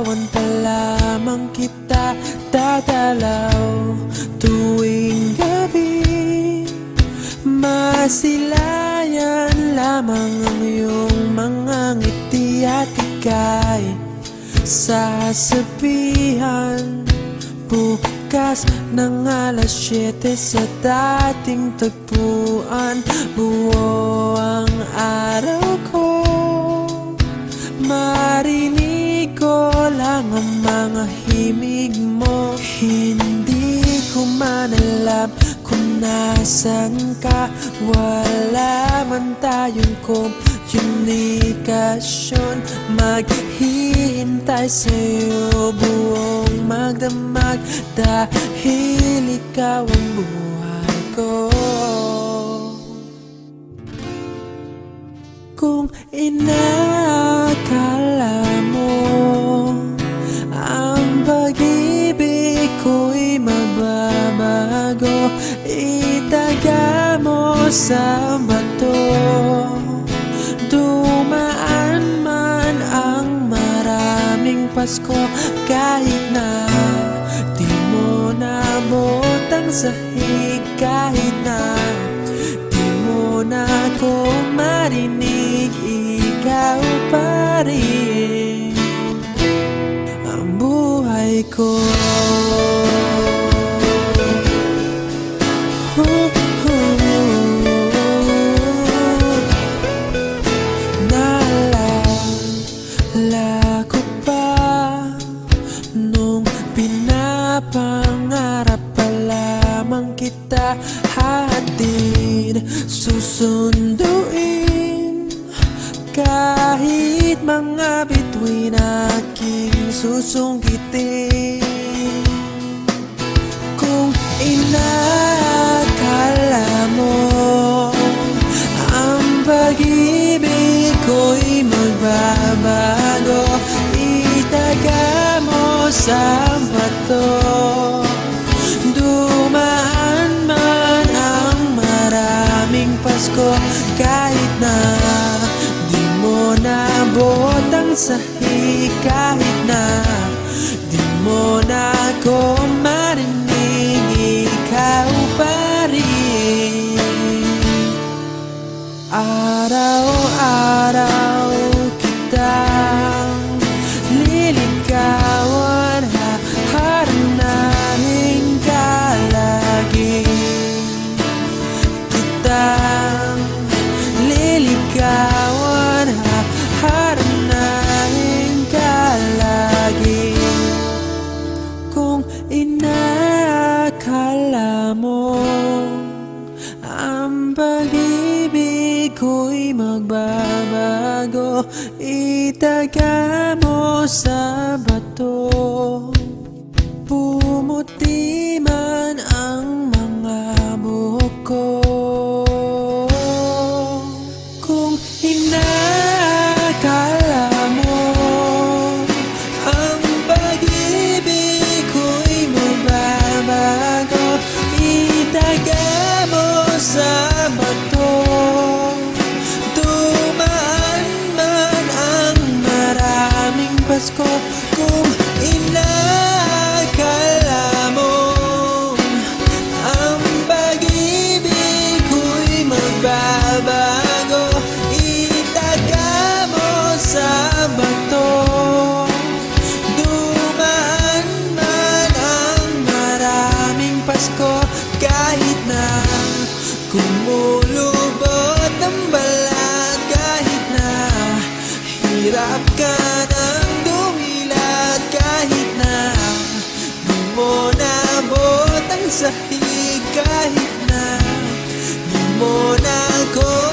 Liligawan pa lamang kita dadalaw tuwing gabi. Masilayan lamang ang iyong mga ngiti at ika'y sasabihan bukas ng alas 7 sa dating tagpuan. Buo ang araw ko, marinig ko lang ang mga himig mo. Hindi ko man alam kung nasan ka, wala man tayong komunikasyon. Maghihintay sa'yo buong magdamag dahil ikaw ang buhay ko. Kung inakala mo ang pag-ibig ko'y magbabago, itaga mo sa bato. Dumaan man ang maraming Pasko, kahit na di mo nabot ang sahig, kahit na di mo na ako marinig, ikaw pa rin ang buhay ko. Naalala ko pa nung pinapangarap pa lamang kita, hatid susunduin kahit mga bituin aking susungkitin. Kung inakala mo ang pag-ibig ko'y magbabago, itaga mo sa bato. Dumaan man ang maraming Pasko, kahit na di mo nabot ang sahig, kahit na di mo na ako marinig, ikaw pa rin. Araw-araw kitang liligawan, haharanahin ka lagi. Kitang liligawan, haharanahin ka lagi. Kung inakala mo ang pag-ibig ko'y magbabago, itaga mo sa bato. Pumuti man ang mga buhok ko. Kung inakala mo ang pag-ibig ko'y magbabago, itaga mo sa bato. Dumaan man ang maraming Pasko, kung inakala mo ang pag-ibig ko'y magbabago, itaga mo sa bato. Dumaan man ang maraming Pasko, kahit na kumulubot ang balat, kahit na hirap ka ng dumilat, kahit na di mo nabot ang sahig, kahit na di mo na ako